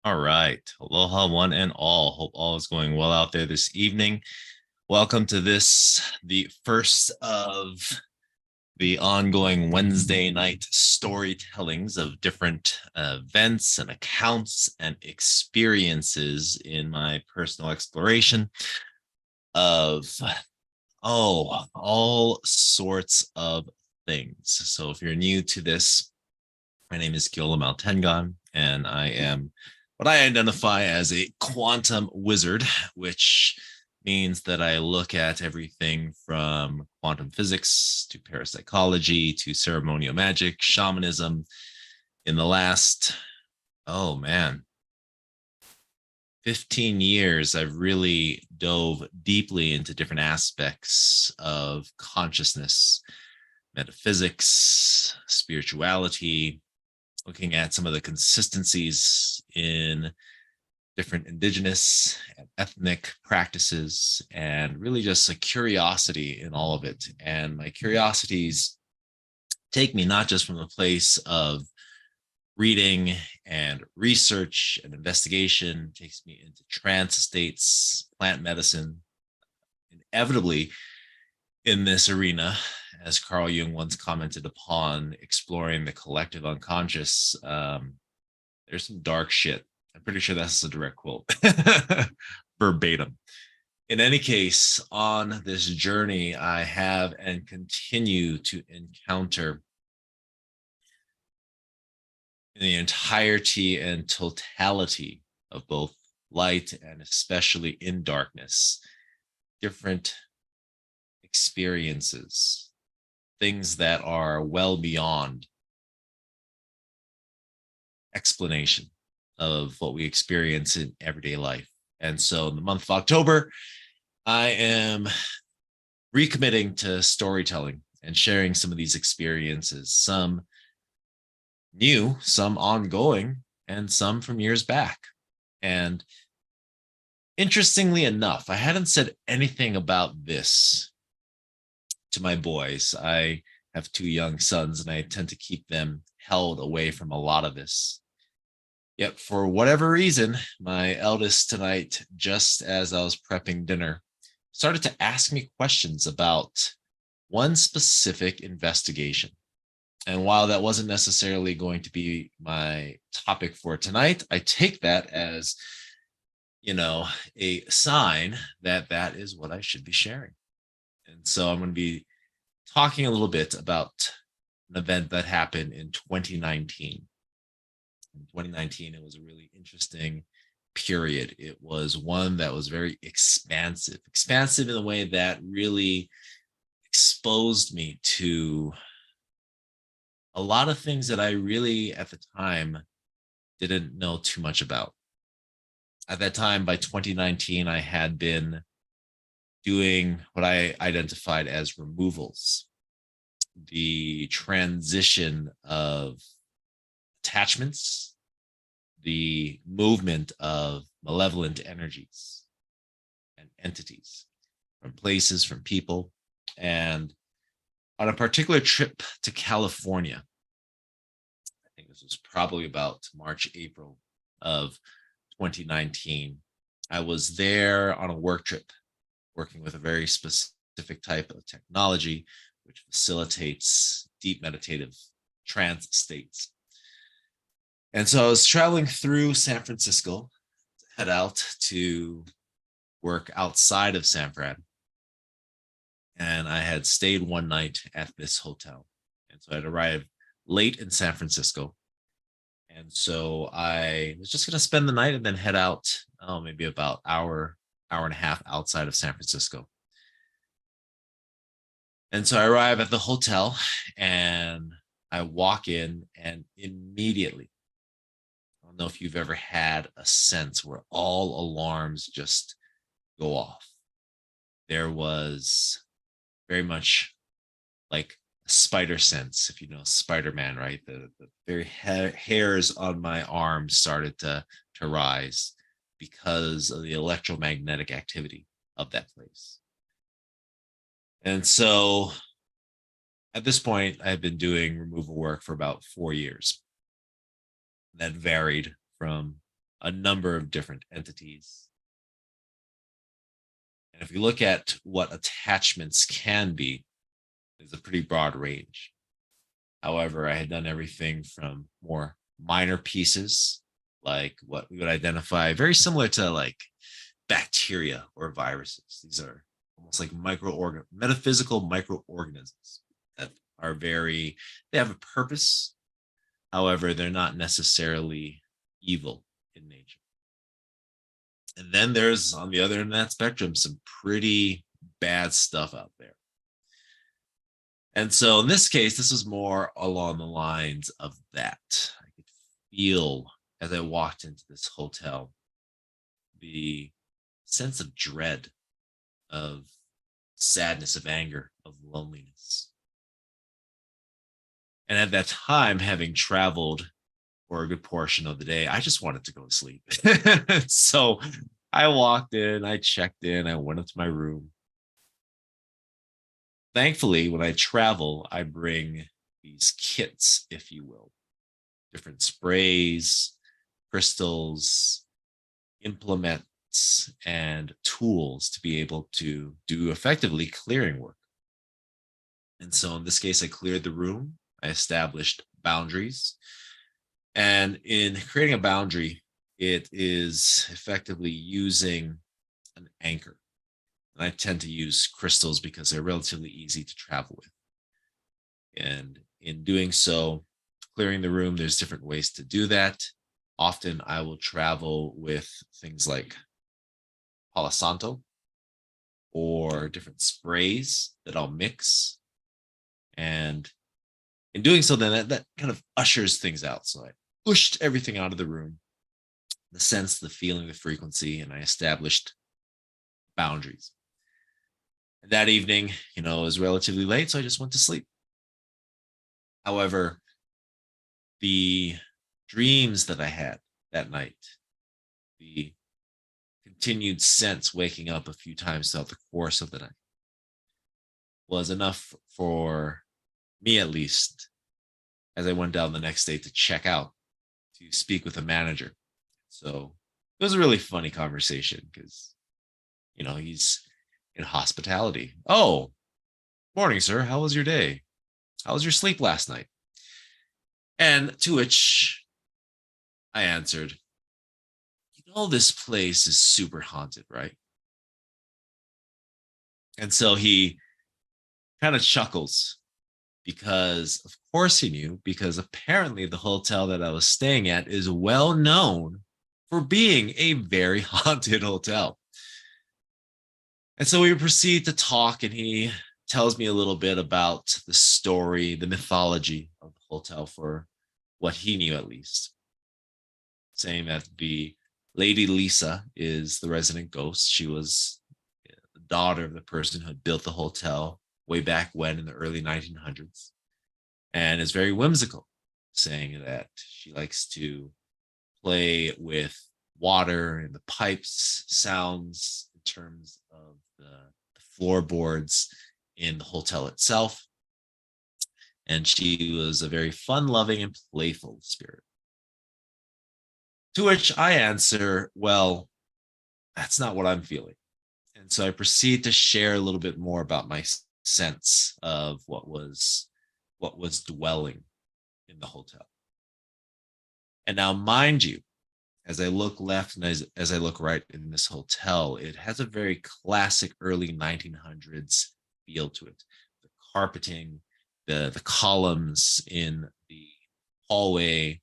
All right. Aloha, one and all. Hope all is going well out there this evening. Welcome to the first of the ongoing Wednesday night storytellings of different events and accounts and experiences in my personal exploration of, all sorts of things. So if you're new to this, my name is Kyola Maltengon, and I am what I identify as a quantum wizard, which means that I look at everything from quantum physics to parapsychology to ceremonial magic, shamanism. In the last, oh man, 15 years, I've really dove deeply into different aspects of consciousness, metaphysics, spirituality, looking at some of the consistencies in different indigenous and ethnic practices, and really just a curiosity in all of it. And my curiosities take me not just from a place of reading and research and investigation, takes me into trance states, plant medicine, inevitably in this arena, as Carl Jung once commented upon exploring the collective unconscious. There's some dark shit. I'm pretty sure that's a direct quote, verbatim. In any case, on this journey, I have and continue to encounter in the entirety and totality of both light and especially in darkness, different experiences, things that are well beyond explanation of what we experience in everyday life. And so in the month of October, I am recommitting to storytelling and sharing some of these experiences, some new, some ongoing, and some from years back. And interestingly enough, I hadn't said anything about this to my boys. I have two young sons, and I tend to keep them held away from a lot of this. Yet, for whatever reason, my eldest tonight, just as I was prepping dinner, started to ask me questions about one specific investigation. And while that wasn't necessarily going to be my topic for tonight, I take that as, a sign that that is what I should be sharing. And so I'm going to be talking a little bit about an event that happened in 2019. In 2019, it was a really interesting period. It was one that was very expansive in the way that really exposed me to a lot of things that I really, at the time, didn't know too much about. At that time, by 2019, I had been doing what I identified as removals, the transition of attachments, the movement of malevolent energies and entities from places, from people. And on a particular trip to California, I think this was probably about March, April of 2019, I was there on a work trip working with a very specific type of technology which facilitates deep meditative trance states. And so I was traveling through San Francisco to head out to work outside of San Fran. And I had stayed one night at this hotel. And so I'd arrived late in San Francisco. And so I was just going to spend the night and then head out, maybe about hour and a half outside of San Francisco. And so I arrive at the hotel and I walk in, and immediately, I don't know if you've ever had a sense where all alarms just go off. There was very much like a spider sense, if you know Spider-Man, right? The very hairs on my arms started to rise because of the electromagnetic activity of that place. And so at this point, I've been doing removal work for about 4 years. That varied from a number of different entities. And if you look at what attachments can be, there's a pretty broad range. However, I had done everything from more minor pieces, like what we would identify very similar to like bacteria or viruses. These are almost like metaphysical microorganisms that are they have a purpose. However, they're not necessarily evil in nature. And then there's, on the other end of that spectrum, some pretty bad stuff out there. And so in this case, this was more along the lines of that. I could feel as I walked into this hotel the sense of dread, of sadness, of anger, of loneliness. And at that time, having traveled for a good portion of the day, I just wanted to go to sleep. So I walked in, I checked in, I went up to my room. Thankfully, when I travel, I bring these kits, if you will, different sprays, crystals, implements, and tools to be able to do effectively clearing work. And so in this case, I cleared the room, I established boundaries. And in creating a boundary, it is effectively using an anchor. And I tend to use crystals because they're relatively easy to travel with. And in doing so, clearing the room, there's different ways to do that. Often I will travel with things like Palo Santo or different sprays that I'll mix. And in doing so, then that kind of ushers things out. So I pushed everything out of the room, the sense, the feeling, the frequency, and I established boundaries. And that evening, it was relatively late, so I just went to sleep. However, the dreams that I had that night, the continued sense waking up a few times throughout the course of the night, was enough for me, at least, as I went down the next day to check out, to speak with a manager. So it was a really funny conversation because, he's in hospitality. Oh, morning, sir. How was your day? How was your sleep last night? And to which I answered, this place is super haunted, right? And so he kind of chuckles because, of course, he knew, because apparently the hotel that I was staying at is well known for being a very haunted hotel. And so we proceed to talk, and he tells me a little bit about the story, the mythology of the hotel, for what he knew at least, saying that the Lady Lisa is the resident ghost. She was the daughter of the person who had built the hotel way back when in the early 1900s, and is very whimsical, saying that she likes to play with water and the pipes sounds in terms of the floorboards in the hotel itself. And she was a very fun loving and playful spirit. To which I answer, well, that's not what I'm feeling. And so I proceed to share a little bit more about my sense of what was dwelling in the hotel. And now, mind you, as I look left and as I look right in this hotel, it has a very classic early 1900s feel to it. The carpeting, the columns in the hallway,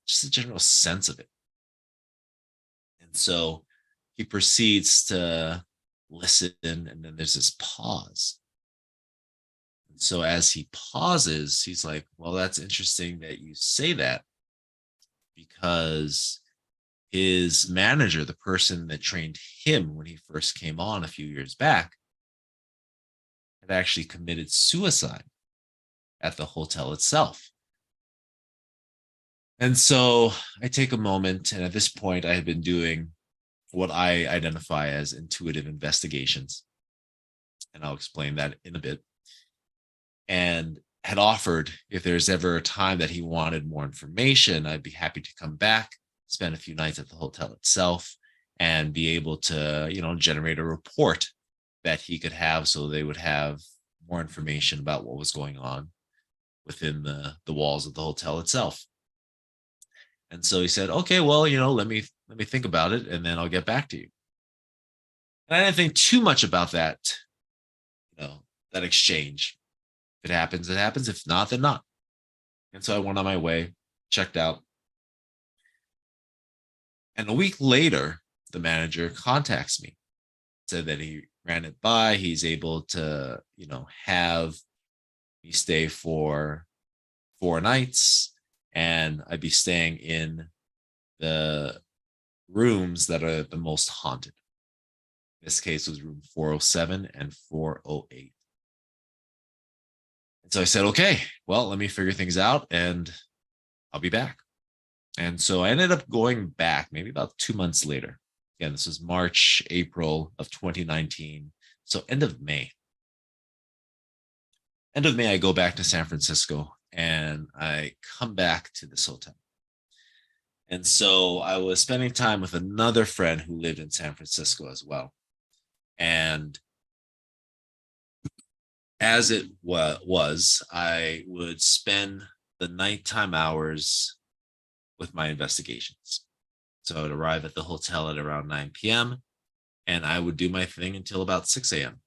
just the general sense of it. And so he proceeds to listen, and then there's this pause. And so as he pauses, he's like, well, that's interesting that you say that, because his manager, the person that trained him when he first came on a few years back, had actually committed suicide at the hotel itself. And so I take a moment, and at this point, I had been doing what I identify as intuitive investigations. And I'll explain that in a bit. And had offered if there's ever a time that he wanted more information, I'd be happy to come back, spend a few nights at the hotel itself, and be able to, generate a report that he could have so they would have more information about what was going on within the walls of the hotel itself. And so he said, okay, well, let me think about it and then I'll get back to you. And I didn't think too much about that, that exchange. If it happens, it happens. If not, then not. And so I went on my way, checked out. And a week later, the manager contacts me, said that he ran it by. He's able to, have me stay for 4 nights, and I'd be staying in the rooms that are the most haunted. This case was room 407 and 408. And so I said, okay, well, let me figure things out and I'll be back. And so I ended up going back maybe about 2 months later. Again, this was March, April of 2019. So end of May. End of May, I go back to San Francisco and I come back to this hotel. And so I was spending time with another friend who lived in San Francisco as well. And as it was, I would spend the nighttime hours with my investigations. So I would arrive at the hotel at around 9 p.m. and I would do my thing until about 6 a.m.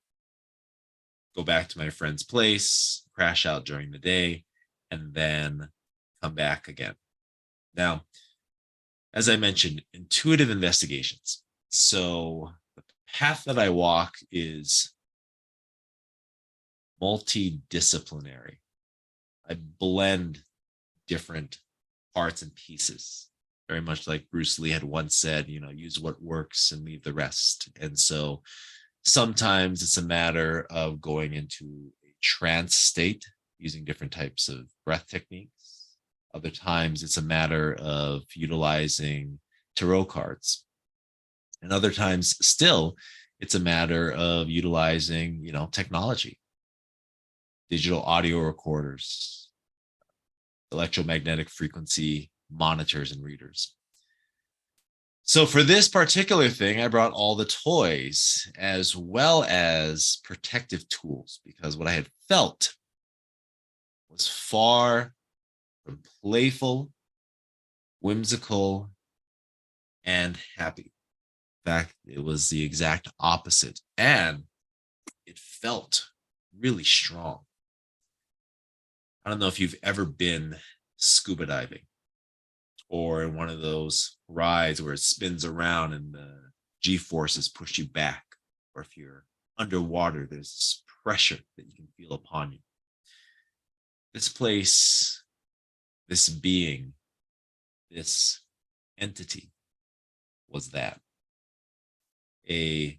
Go back to my friend's place, crash out during the day, and then come back again. Now, as I mentioned, intuitive investigations. So the path that I walk is multidisciplinary. I blend different parts and pieces, very much like Bruce Lee had once said, use what works and leave the rest. And so sometimes it's a matter of going into a trance state using different types of breath techniques. Other times it's a matter of utilizing tarot cards. And other times still, it's a matter of utilizing, technology, digital audio recorders, electromagnetic frequency monitors and readers. So for this particular thing, I brought all the toys as well as protective tools, because what I had felt was far from playful, whimsical, and happy. In fact, it was the exact opposite. And it felt really strong. I don't know if you've ever been scuba diving or in one of those rides where it spins around and the G-forces push you back, or if you're underwater, there's this pressure that you can feel upon you. This place, this being, this entity was that. A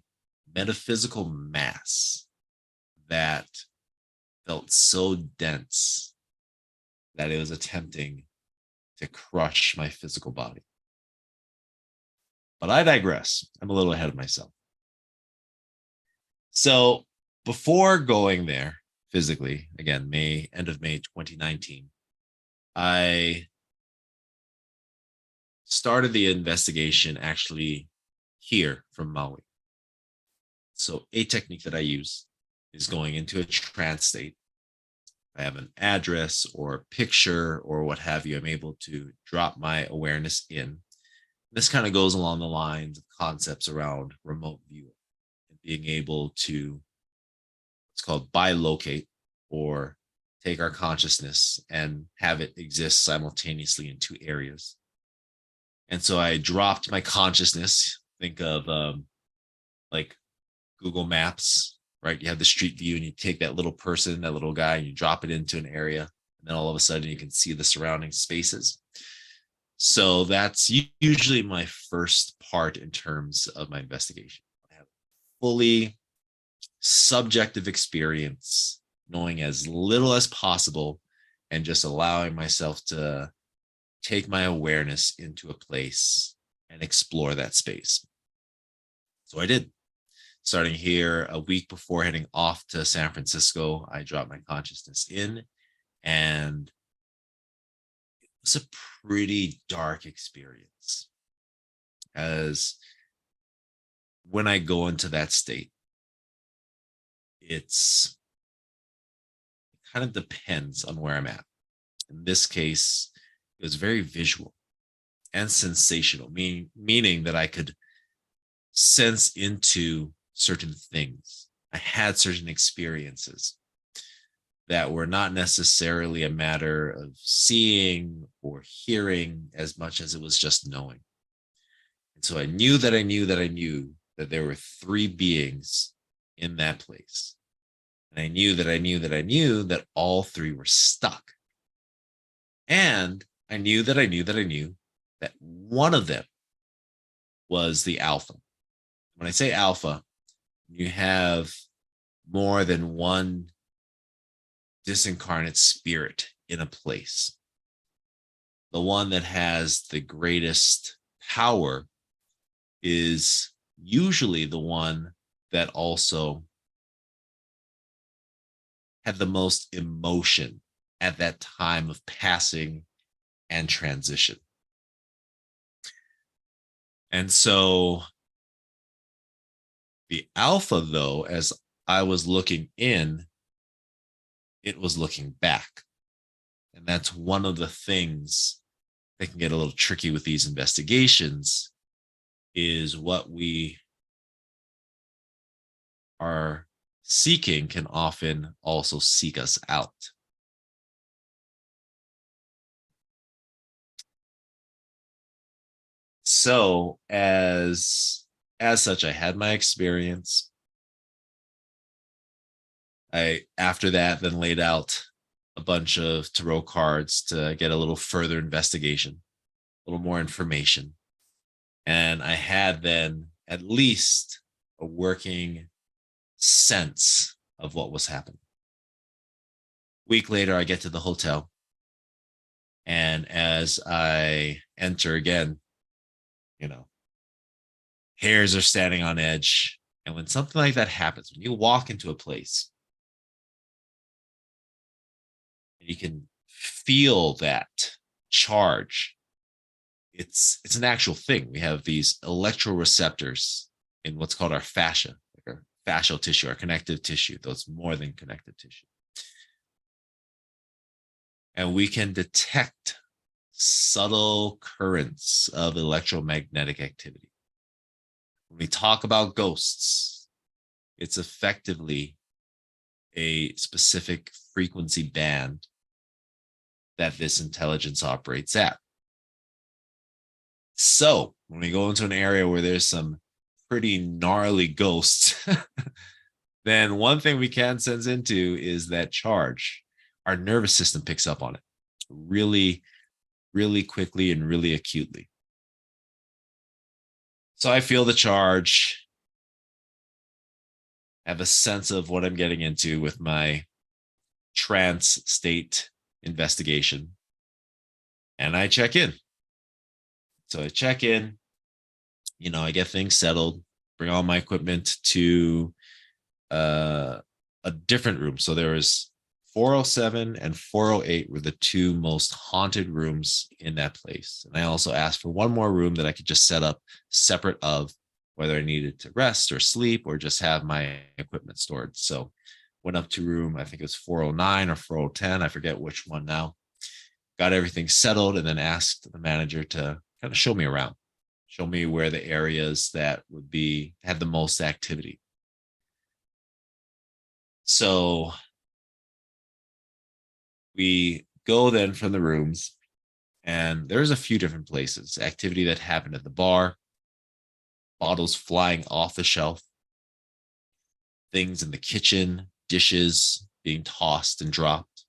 metaphysical mass that felt so dense that it was attempting to crush my physical body. But I digress. I'm a little ahead of myself. So before going there physically, again, end of May 2019, I started the investigation actually here from Maui. So a technique that I use is going into a trance state. I have an address or a picture or what have you, I'm able to drop my awareness in. This kind of goes along the lines of concepts around remote viewing and being able to what's called bilocate, or take our consciousness and have it exist simultaneously in two areas. And so I dropped my consciousness. Think of like Google Maps, right? You have the street view and you take that little person, that little guy, and you drop it into an area. And then all of a sudden you can see the surrounding spaces. So that's usually my first part in terms of my investigation. I have fully subjective experience, knowing as little as possible and just allowing myself to take my awareness into a place and explore that space. So I did. Starting here a week before heading off to San Francisco, I dropped my consciousness in And it was a pretty dark experience, as when I go into that state, it's it kind of depends on where I'm at. In this case, it was very visual and sensational, meaning that I could sense into certain things. I had certain experiences that were not necessarily a matter of seeing or hearing as much as it was just knowing. And so I knew that I knew that I knew that there were three beings in that place. And I knew that I knew that I knew that all three were stuck. And I knew that I knew that I knew that one of them was the alpha. When I say alpha, you have more than one disincarnate spirit in a place. The one that has the greatest power is usually the one that also had the most emotion at that time of passing and transition. And so the alpha, though, as I was looking in, it was looking back. And that's one of the things that can get a little tricky with these investigations, is what we are seeking can often also seek us out. So as such, I had my experience. I after that then laid out a bunch of tarot cards to get a little further investigation, a little more information. And I had then at least a working sense of what was happening. Week later, I get to the hotel. And as I enter again, you know, hairs are standing on edge. And when something like that happens, when you walk into a place, you can feel that charge. It's an actual thing. We have these electroreceptors in what's called our fascia, like our fascial tissue, our connective tissue, though it's more than connective tissue. And we can detect subtle currents of electromagnetic activity. When we talk about ghosts, it's effectively a specific frequency band that this intelligence operates at. So when we go into an area where there's some pretty gnarly ghosts, then one thing we can sense into is that charge. Our nervous system picks up on it really, really quickly and really acutely. So I feel the charge, have a sense of what I'm getting into with my trance state investigation, and I check in. So I check in, I get things settled, bring all my equipment to a different room. So there was 407 and 408 were the two most haunted rooms in that place. And I also asked for one more room that I could just set up separate of whether I needed to rest or sleep or just have my equipment stored. So went up to room, I think it was 409 or 410. I forget which one now. Got everything settled and then asked the manager to kind of show me around, show me where the areas that would be had the most activity. So we go then from the rooms, and there's a few different places. Activity that happened at the bar, bottles flying off the shelf, things in the kitchen, dishes being tossed and dropped.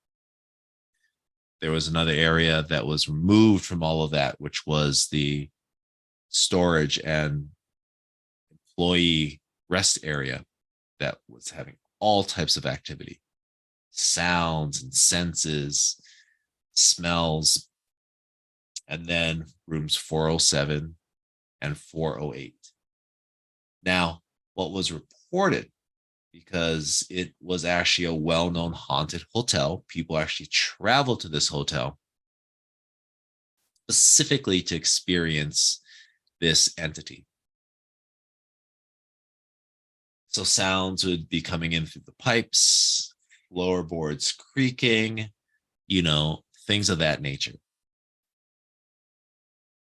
There was another area that was removed from all of that, which was the storage and employee rest area that was having all types of activity, sounds and senses, smells. And then rooms 407 and 408. Now, what was reported because it was actually a well-known haunted hotel. People actually travel to this hotel specifically to experience this entity. So sounds would be coming in through the pipes, floorboards creaking, things of that nature.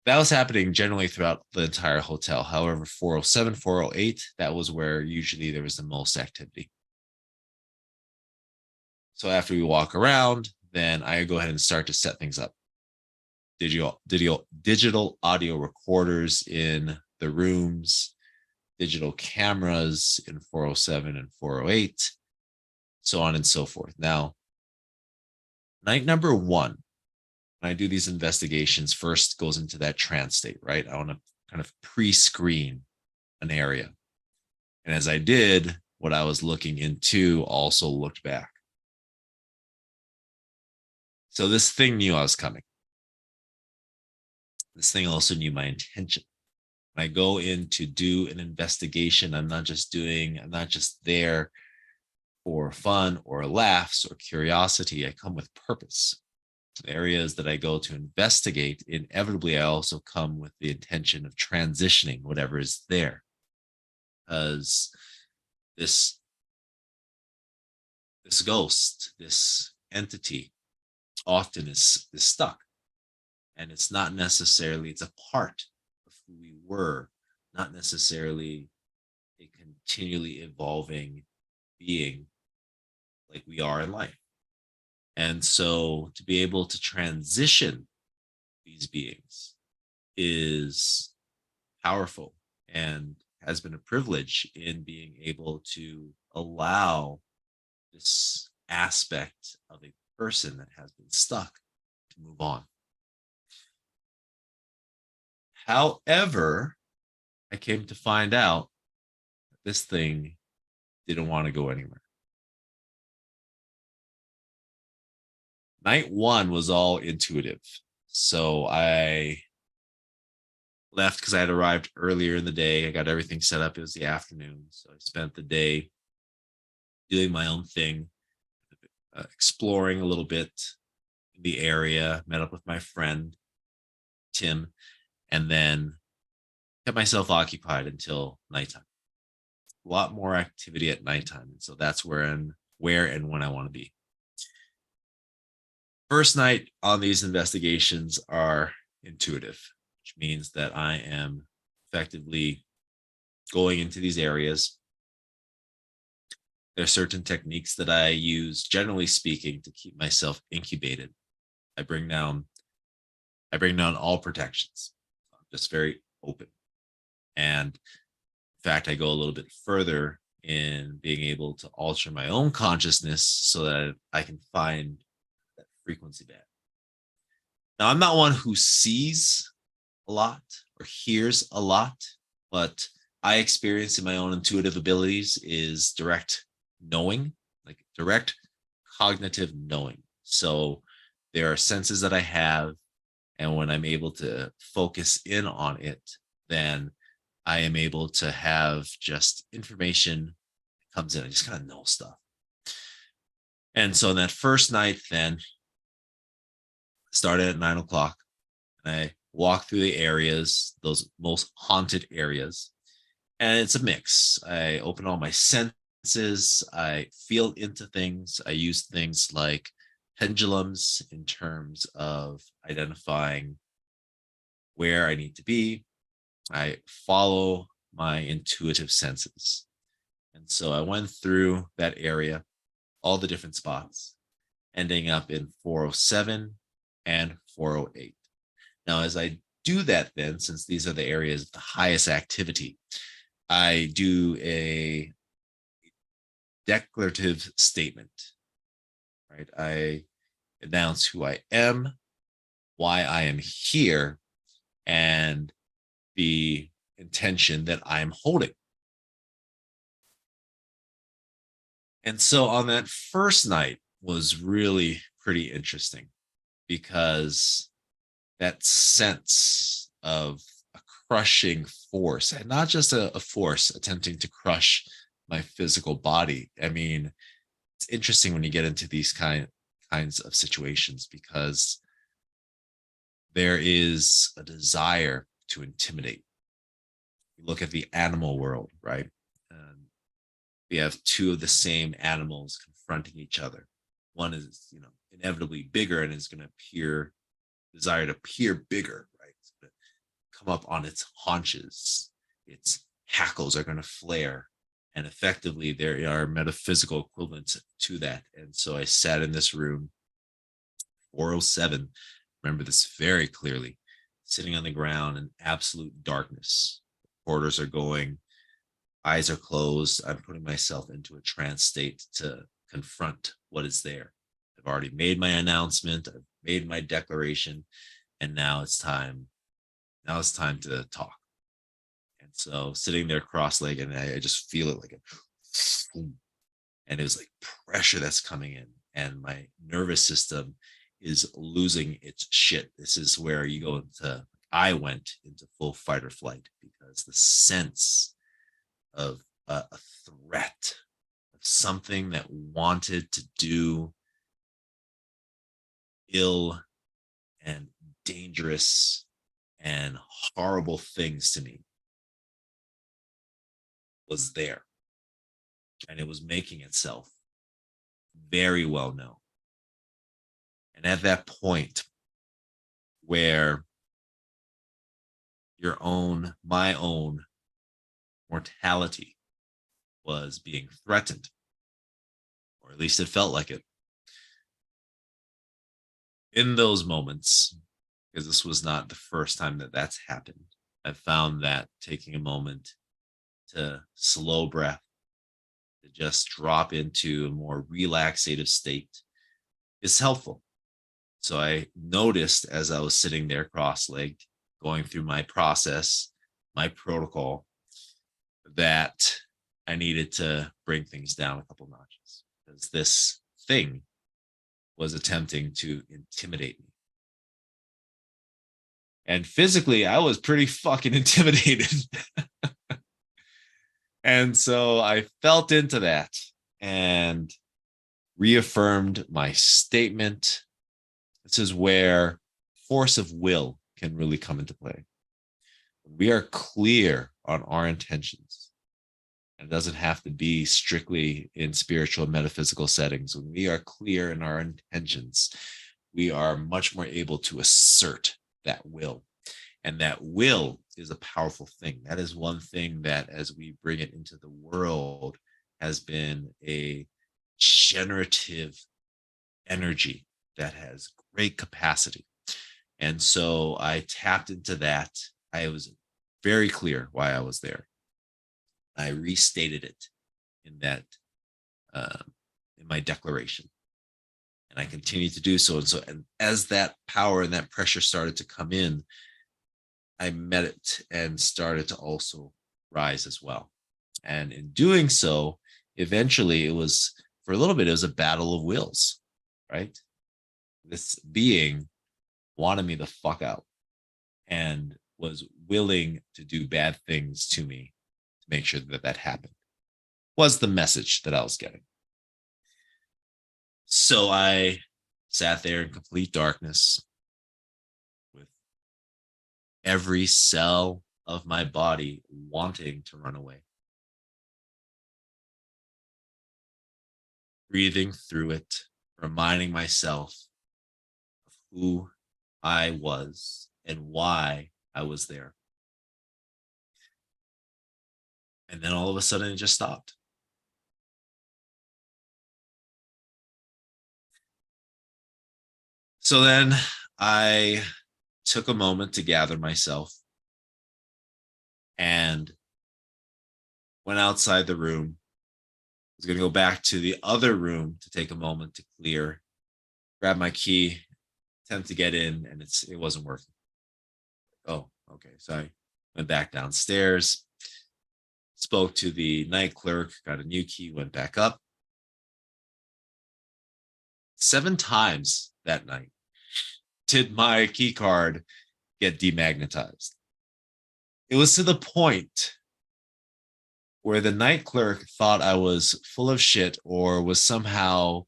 That was happening generally throughout the entire hotel. However, 407, 408, that was where usually there was the most activity. So after we walk around, then I go ahead and start to set things up. Digital audio recorders in the rooms, digital cameras in 407 and 408, so on and so forth. Now, night number one, when I do these investigations, first goes into that trance state, right? I want to kind of pre-screen an area. And as I did, what I was looking into also looked back. So this thing knew I was coming. This thing also knew my intention. When I go in to do an investigation, I'm not just there for fun or laughs or curiosity. I come with purpose. The areas that I go to investigate, inevitably, I also come with the intention of transitioning whatever is there. Because this ghost, this entity, often is stuck. And it's not necessarily, it's a part of who we were, not necessarily a continually evolving being like we are in life. And so to be able to transition these beings is powerful and has been a privilege in being able to allow this aspect of a person that has been stuck to move on. However, I came to find out that this thing didn't want to go anywhere. Night one was all intuitive. So I left because I had arrived earlier in the day. I got everything set up. It was the afternoon. So I spent the day doing my own thing, exploring a little bit in the area, met up with my friend, Tim, and then kept myself occupied until nighttime. A lot more activity at nighttime. And so that's where and when I want to be. First night on these investigations are intuitive, which means that I am effectively going into these areas. There are certain techniques that I use, generally speaking, to keep myself incubated. I bring down all protections. I'm just very open. And in fact, I go a little bit further in being able to alter my own consciousness so that I can find that frequency band. Now, I'm not one who sees a lot or hears a lot, but I experience in my own intuitive abilities is direct knowing, like direct cognitive knowing. So there are senses that I have, and when I'm able to focus in on it, then I am able to have just information that comes in. I just kind of know stuff. And so that first night then started at 9 o'clock. And I walk through the areas, those most haunted areas. And it's a mix. I open all my senses. I feel into things. I use things like pendulums in terms of identifying where I need to be. I follow my intuitive senses. And so I went through that area, all the different spots, ending up in 407 and 408. Now, as I do that, then, since these are the areas of the highest activity, I do a declarative statement, right? I announce who I am, why I am here, and the intention that I'm holding. And so on that first night was really pretty interesting because that sense of a crushing force, and not just a force attempting to crush my physical body. I mean, it's interesting when you get into these kinds of situations because there is a desire to intimidate. You look at the animal world, right? We have two of the same animals confronting each other. One is, inevitably bigger and is going to desire to appear bigger, right? It's going to come up on its haunches. Its hackles are going to flare. And effectively, there are metaphysical equivalents to that. And so I sat in this room, 407, remember this very clearly, sitting on the ground in absolute darkness. Porters are going, eyes are closed. I'm putting myself into a trance state to confront what is there. I've already made my announcement. I've made my declaration. And now it's time. Now it's time to talk. And so sitting there cross-legged, and I just feel it like and it was like pressure that's coming in. And my nervous system is losing its shit. This is where I went into full fight or flight because the sense of a threat, of something that wanted to do ill and dangerous and horrible things to me was there. And it was making itself very well known. And at that point where my own mortality was being threatened, or at least it felt like it. In those moments, because this was not the first time that that's happened, I found that taking a moment to slow breath, to just drop into a more relaxative state is helpful. So I noticed as I was sitting there cross-legged, going through my process, my protocol, that I needed to bring things down a couple notches because this thing was attempting to intimidate me. And physically, I was pretty fucking intimidated. And so I felt into that and reaffirmed my statement. This is where force of will can really come into play. We are clear on our intentions. And it doesn't have to be strictly in spiritual and metaphysical settings. When we are clear in our intentions, we are much more able to assert that will. And that will is a powerful thing. That is one thing that, as we bring it into the world, has been a generative energy that has great capacity. And so I tapped into that. I was very clear why I was there. I restated it in that in my declaration, and I continued to do so. And as that power and that pressure started to come in, I met it and started to also rise as well. And in doing so, eventually it was, for a little bit, it was a battle of wills, right? This being wanted me the fuck out and was willing to do bad things to me to make sure that that happened, was the message that I was getting. So I sat there in complete darkness with every cell of my body wanting to run away. Breathing through it, reminding myself of who I was and why I was there. And then all of a sudden it just stopped. So then I took a moment to gather myself and went outside the room. I was going to go back to the other room to take a moment to clear, grab my key, attempt to get in, and it wasn't working. Oh, okay. So I went back downstairs, spoke to the night clerk, got a new key, went back up. 7 times that night did my key card get demagnetized. It was to the point where the night clerk thought I was full of shit or was somehow,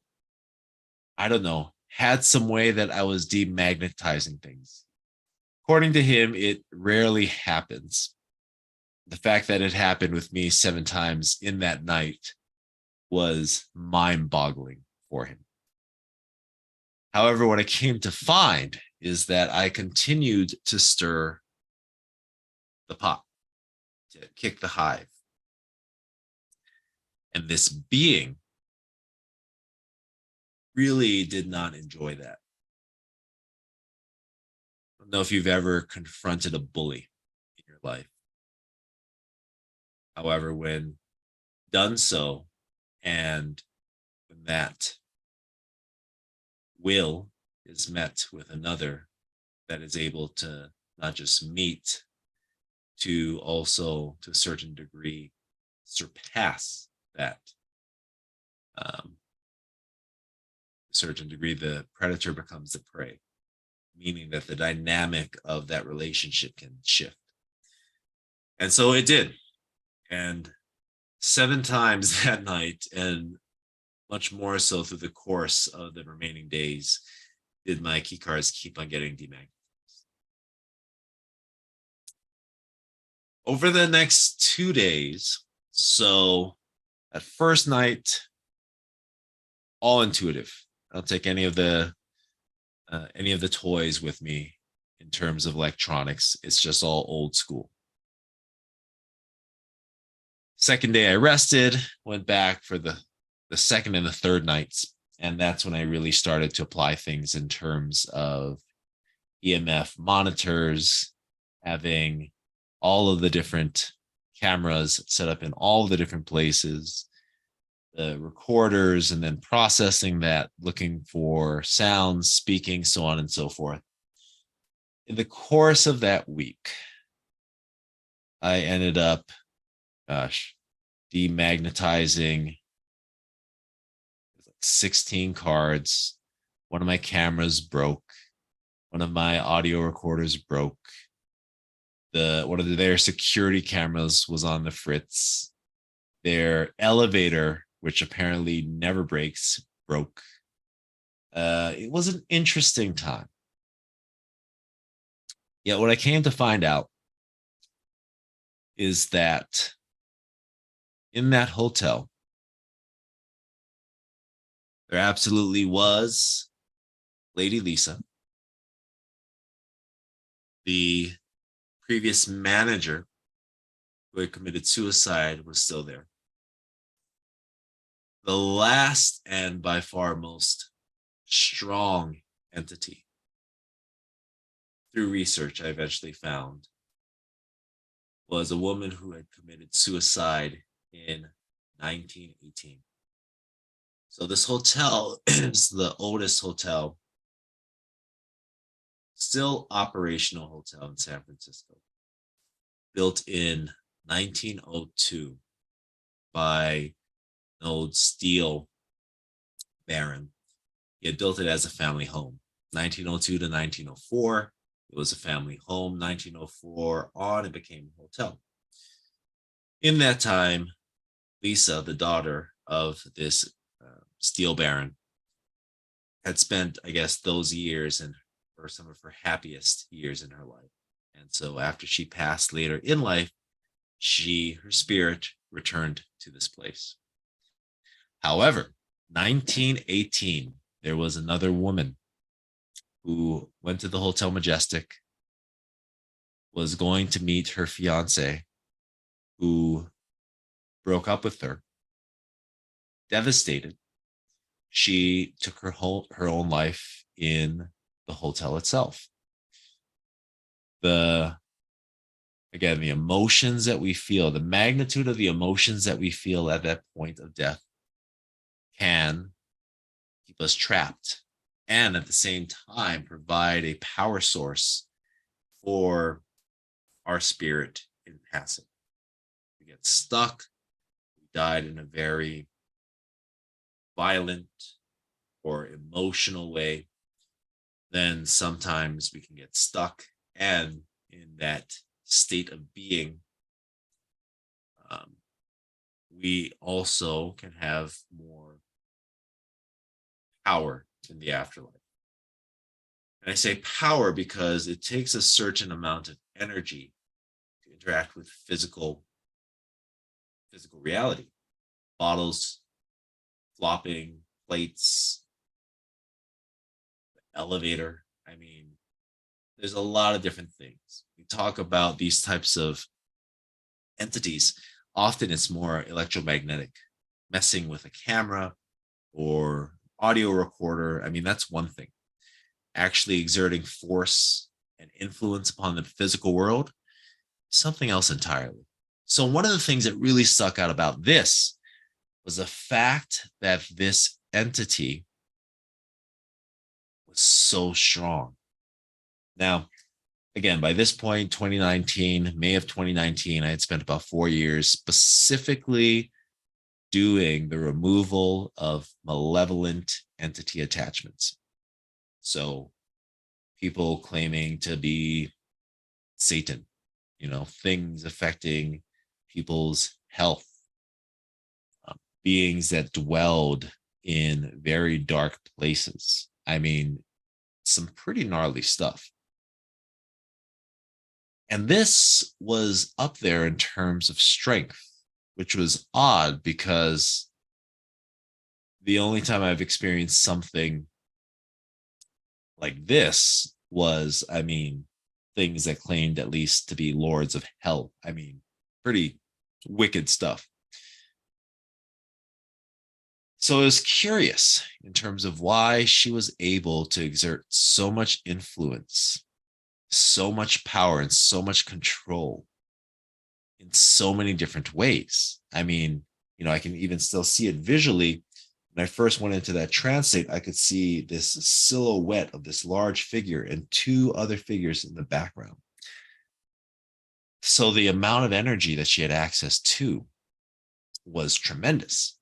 I don't know, had some way that I was demagnetizing things. According to him, it rarely happens. The fact that it happened with me 7 times in that night was mind boggling for him. However, what I came to find is that I continued to stir the pot, to kick the hive. And this being really did not enjoy that. I don't know if you've ever confronted a bully in your life. However, when done so, and when that will is met with another that is able to not just meet, to also, to a certain degree, surpass that. To a certain degree, the predator becomes the prey, meaning that the dynamic of that relationship can shift. And so it did. And 7 times that night, and much more so through the course of the remaining days, did my key cards keep on getting demagnetized. Over the next 2 days, so that first night, all intuitive. I don't take any of the toys with me in terms of electronics. It's just all old school. Second day I rested, went back for the second and the third nights. And that's when I really started to apply things in terms of EMF monitors, having all of the different cameras set up in all the different places, the recorders, and then processing that, looking for sounds, speaking, so on and so forth. In the course of that week, I ended up, demagnetizing 16 cards. One of my cameras broke. One of my audio recorders broke. One of their security cameras was on the fritz. Their elevator, which apparently never breaks, broke. It was an interesting time. Yet what I came to find out is that in that hotel, there absolutely was Lady Lisa. The previous manager who had committed suicide was still there. The last and by far most strong entity, through research I eventually found, was a woman who had committed suicide in 1918. So this hotel is the oldest hotel, still operational hotel in San Francisco, built in 1902 by an old steel baron. He had built it as a family home. 1902 to 1904, it was a family home. 1904 on, it became a hotel. In that time, Lisa, the daughter of this steel baron, had spent, I guess, those years and or some of her happiest years in her life. And so after she passed later in life, her spirit returned to this place. However, 1918, there was another woman who went to the Hotel Majestic, was going to meet her fiance, who broke up with her. Devastated, she took her own life in the hotel itself. The emotions that we feel, the magnitude of the emotions that we feel at that point of death can keep us trapped, and at the same time provide a power source for our spirit in passing. We get stuck. We died in a very violent or emotional way. Then sometimes we can get stuck, and in that state of being, we also can have more power in the afterlife. And I say power because it takes a certain amount of energy to interact with physical reality. Bottles flopping, plates, elevator. I mean, there's a lot of different things. We talk about these types of entities. Often it's more electromagnetic, messing with a camera or audio recorder. I mean, that's one thing. Actually exerting force and influence upon the physical world, something else entirely. So, one of the things that really stuck out about this was the fact that this entity was so strong. Now, again, by this point, 2019, May of 2019, I had spent about 4 years specifically doing the removal of malevolent entity attachments. So, people claiming to be Satan, things affecting people's health, beings that dwelled in very dark places. I mean, some pretty gnarly stuff. And this was up there in terms of strength, which was odd because the only time I've experienced something like this was, I mean, things that claimed at least to be lords of hell. I mean, pretty wicked stuff. So I was curious in terms of why she was able to exert so much influence, so much power, and so much control in so many different ways. I mean, I can even still see it visually. When I first went into that trance state, I could see this silhouette of this large figure and two other figures in the background. So the amount of energy that she had access to was tremendous.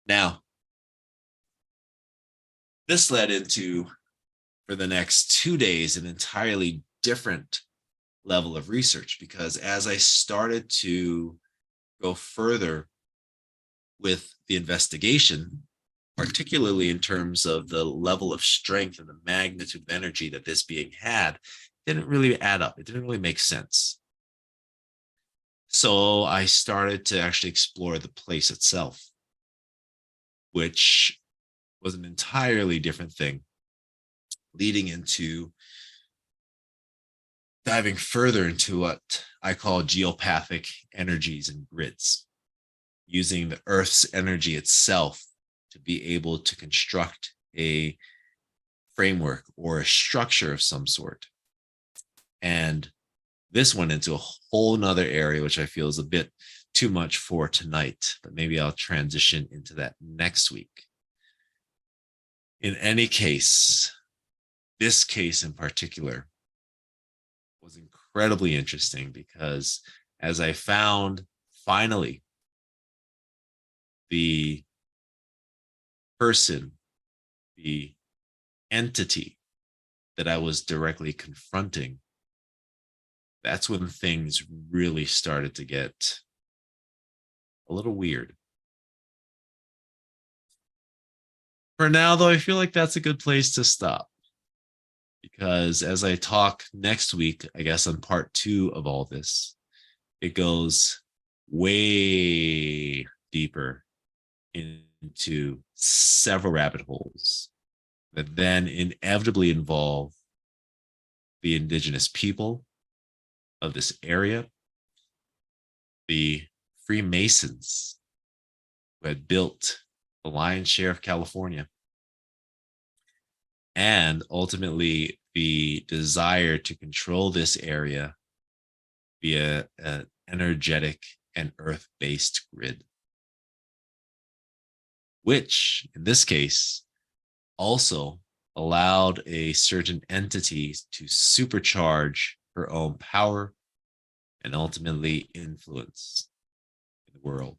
Now, this led into, for the next 2 days, an entirely different level of research, because as I started to go further with the investigation, particularly in terms of the level of strength and the magnitude of energy that this being had, didn't really add up. It didn't really make sense. So I started to actually explore the place itself, which was an entirely different thing, leading into diving further into what I call geopathic energies and grids, using the Earth's energy itself to be able to construct a framework or a structure of some sort. And this went into a whole nother area, which I feel is a bit too much for tonight, but maybe I'll transition into that next week. In any case, this case in particular was incredibly interesting because as I found finally the person, the entity that I was directly confronting, that's when things really started to get a little weird. For now, though, I feel like that's a good place to stop because as I talk next week, I guess on part 2 of all this, it goes way deeper into several rabbit holes that then inevitably involve the indigenous people of this area, the Freemasons who had built the lion's share of California, and ultimately the desire to control this area via an energetic and earth-based grid, which in this case also allowed a certain entity to supercharge her own power and ultimately influence in the world.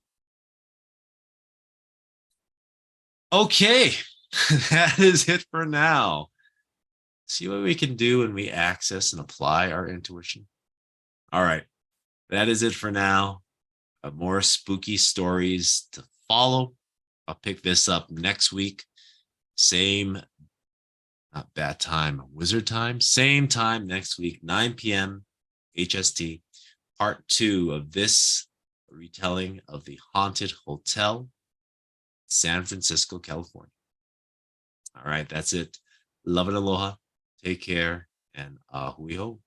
Okay, that is it for now. See what we can do when we access and apply our intuition. All right, that is it for now. more spooky stories to follow. I'll pick this up next week. Same, not bad time, wizard time, same time next week, 9 p.m. HST, part 2 of this retelling of the Haunted Hotel, San Francisco, California. All right, that's it. Love and aloha. Take care and ahui ho.